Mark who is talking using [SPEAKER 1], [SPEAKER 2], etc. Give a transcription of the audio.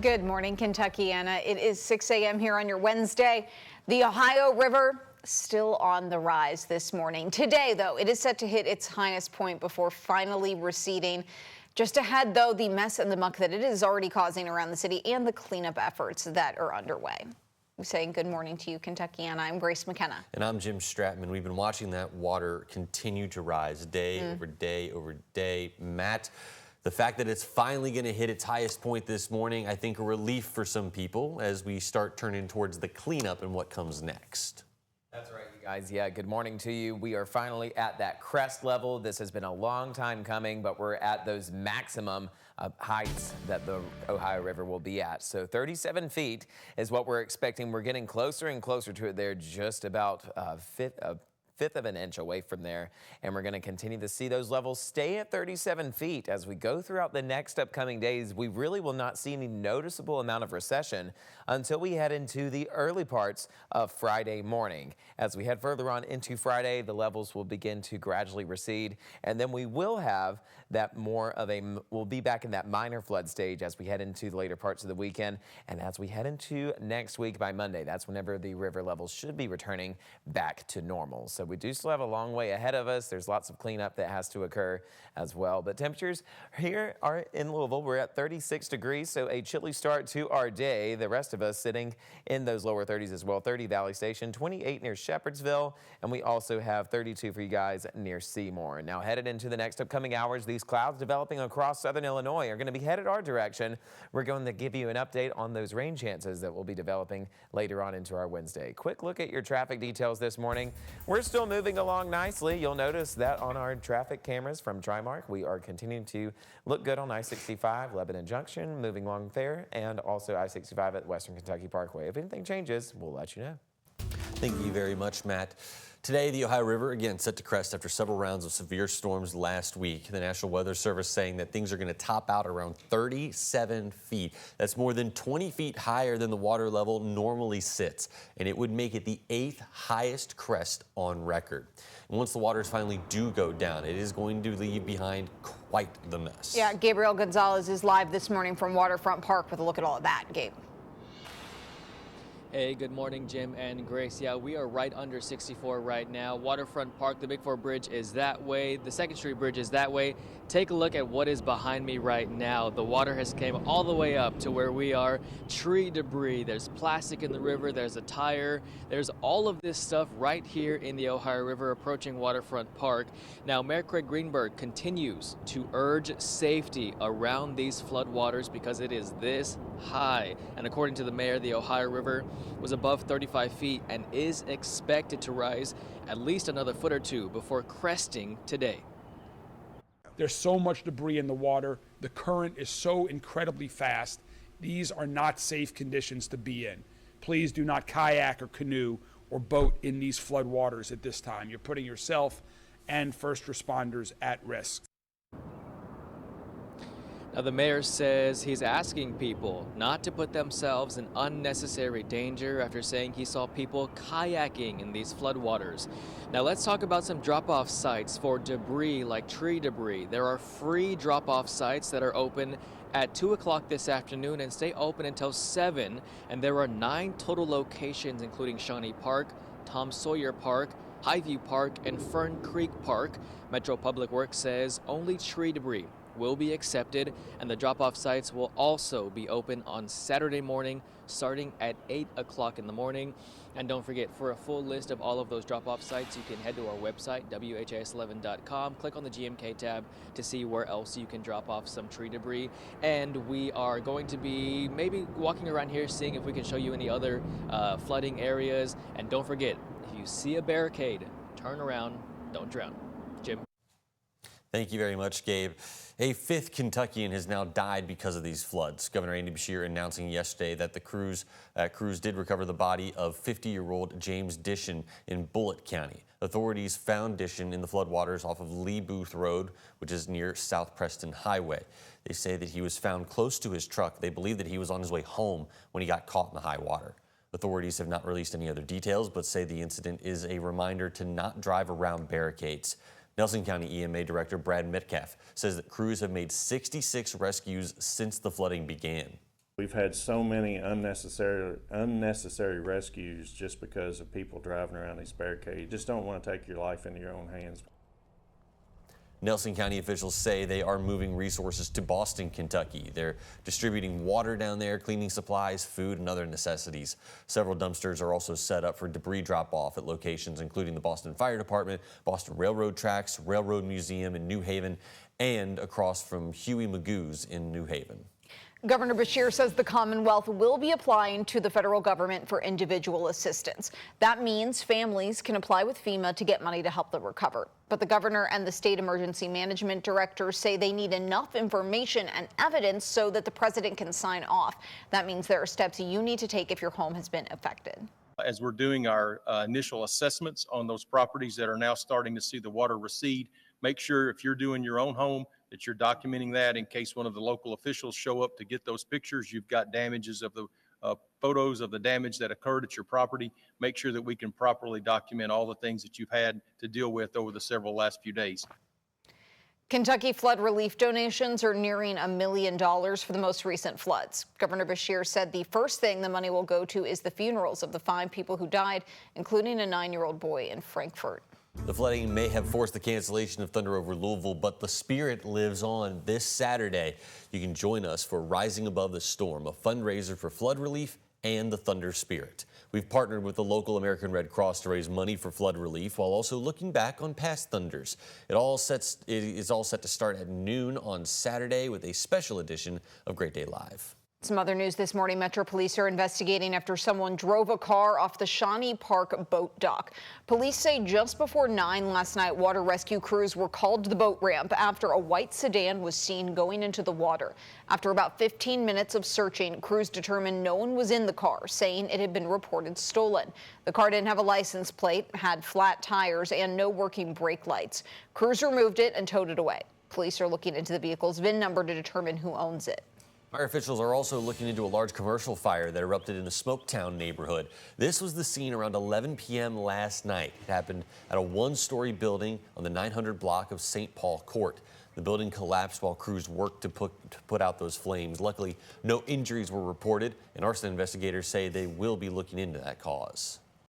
[SPEAKER 1] Good morning, Kentuckiana. It is 6 a.m. here on your Wednesday. The Ohio River still on the rise this morning. Today, though, it is set to hit its highest point before finally receding. Just ahead, though, the mess and the muck that it is already causing around the city and the cleanup efforts that are underway. I'm saying good morning to you, Kentuckiana. I'm Grace McKenna.
[SPEAKER 2] And I'm Jim Stratman. We've been watching that water continue to rise day over day over day. Matt, the fact that it's finally going to hit its highest point this morning, I think a relief for some people as we start turning towards the cleanup and what comes next.
[SPEAKER 3] That's right, you guys. Yeah, good morning to you. We are finally at that crest level. This has been a long time coming, but we're at those maximum heights that the Ohio River will be at. So 37 feet is what we're expecting. We're getting closer and closer to it. They're just about a fifth of an inch away from there, and we're going to continue to see those levels stay at 37 feet as we go throughout the next upcoming days. We really will not see any noticeable amount of recession until we head into the early parts of Friday morning. As we head further on into Friday, the levels will begin to gradually recede, and then we will have that we'll be back in that minor flood stage as we head into the later parts of the weekend. And as we head into next week by Monday, that's whenever the river levels should be returning back to normal. So we do still have a long way ahead of us. There's lots of cleanup that has to occur as well. But temperatures here are in Louisville. We're at 36 degrees, so a chilly start to our day. The rest of us sitting in those lower 30s as well. 30 Valley Station, 28 near Shepherdsville, and we also have 32 for you guys near Seymour. Now headed into the next upcoming hours, these clouds developing across southern Illinois are going to be headed our direction. We're going to give you an update on those rain chances that will be developing later on into our Wednesday. Quick look at your traffic details this morning. We're still moving along nicely. You'll notice that on our traffic cameras from TriMark, we are continuing to look good on I-65, Lebanon Junction, moving along there, and also I-65 at Western Kentucky Parkway. If anything changes, we'll let you know.
[SPEAKER 2] Thank you very much, Matt. Today, the Ohio River again set to crest after several rounds of severe storms last week. The National Weather Service saying that things are going to top out around 37 feet. That's more than 20 feet higher than the water level normally sits, and it would make it the 8th highest crest on record. And once the waters finally do go down, it is going to leave behind quite the mess.
[SPEAKER 1] Yeah, Gabriel Gonzalez is live this morning from Waterfront Park with a look at all of that. Gabe.
[SPEAKER 4] Hey, good morning, Jim and Grace. Yeah, we are right under 64 right now. Waterfront Park, the Big Four Bridge is that way. The 2nd Street Bridge is that way. Take a look at what is behind me right now. The water has came all the way up to where we are. Tree debris, there's plastic in the river, there's a tire, there's all of this stuff right here in the Ohio River approaching Waterfront Park. Now, Mayor Craig Greenberg continues to urge safety around these floodwaters because it is this high. And according to the mayor, the Ohio River was above 35 feet and is expected to rise at least another foot or two before cresting today.
[SPEAKER 5] There's so much debris in the water. The current is so incredibly fast. These are not safe conditions to be in. Please do not kayak or canoe or boat in these flood waters at this time. You're putting yourself and first responders at risk.
[SPEAKER 4] Now, the mayor says he's asking people not to put themselves in unnecessary danger after saying he saw people kayaking in these floodwaters. Now, let's talk about some drop-off sites for debris like tree debris. There are free drop-off sites that are open at 2 o'clock this afternoon and stay open until 7. And there are 9 total locations, including Shawnee Park, Tom Sawyer Park, Highview Park, and Fern Creek Park. Metro Public Works says only tree debris will be accepted, and the drop-off sites will also be open on Saturday morning starting at 8 o'clock in the morning. And don't forget, for a full list of all of those drop-off sites, you can head to our website, WHAS11.com, click on the GMK tab to see where else you can drop off some tree debris. And we are going to be maybe walking around here seeing if we can show you any other flooding areas. And don't forget, if you see a barricade, turn around, don't drown. Jim.
[SPEAKER 2] Thank you very much, Gabe. A 5th Kentuckian has now died because of these floods. Governor Andy Beshear announcing yesterday that the crews did recover the body of 50-year-old James Dishon in Bullitt County. Authorities found Dishon in the floodwaters off of Lee Booth Road, which is near South Preston Highway. They say that he was found close to his truck. They believe that he was on his way home when he got caught in the high water. Authorities have not released any other details, but say the incident is a reminder to not drive around barricades. Nelson County EMA Director Brad Metcalf says that crews have made 66 rescues since the flooding began.
[SPEAKER 6] We've had so many unnecessary rescues just because of people driving around these barricades. You just don't want to take your life into your own hands.
[SPEAKER 2] Nelson County officials say they are moving resources to Boston, Kentucky. They're distributing water down there, cleaning supplies, food, and other necessities. Several dumpsters are also set up for debris drop-off at locations including the Boston Fire Department, Boston Railroad Tracks, Railroad Museum in New Haven, and across from Huey Magoo's in New Haven.
[SPEAKER 1] Governor Beshear says the Commonwealth will be applying to the federal government for individual assistance. That means families can apply with FEMA to get money to help them recover. But the governor and the state emergency management director say they need enough information and evidence so that the president can sign off. That means there are steps you need to take if your home has been affected.
[SPEAKER 7] As we're doing our initial assessments on those properties that are now starting to see the water recede, make sure if you're doing your own home that you're documenting that in case one of the local officials show up to get those pictures. You've got damages of the photos of the damage that occurred at your property. Make sure that we can properly document all the things that you've had to deal with over the last few days.
[SPEAKER 1] Kentucky flood relief donations are nearing $1 million for the most recent floods. Governor Beshear said the first thing the money will go to is the funerals of the 5 people who died, including a 9-year-old boy in Frankfort.
[SPEAKER 2] The flooding may have forced the cancellation of Thunder over Louisville, but the spirit lives on. This Saturday, you can join us for Rising Above the Storm, a fundraiser for flood relief and the Thunder Spirit. We've partnered with the local American Red Cross to raise money for flood relief while also looking back on past thunders. It is all set to start at noon on Saturday with a special edition of Great Day Live.
[SPEAKER 1] Some other news this morning. Metro Police are investigating after someone drove a car off the Shawnee Park boat dock. Police say just before 9 last night, water rescue crews were called to the boat ramp after a white sedan was seen going into the water. After about 15 minutes of searching, crews determined no one was in the car, saying it had been reported stolen. The car didn't have a license plate, had flat tires, and no working brake lights. Crews removed it and towed it away. Police are looking into the vehicle's VIN number to determine who owns it.
[SPEAKER 2] Fire officials are also looking into a large commercial fire that erupted in the Smoketown neighborhood. This was the scene around 11 p.m. last night. It happened at a 1-story building on the 900 block of St. Paul Court. The building collapsed while crews worked to put out those flames. Luckily, no injuries were reported, and arson investigators say they will be looking into that cause.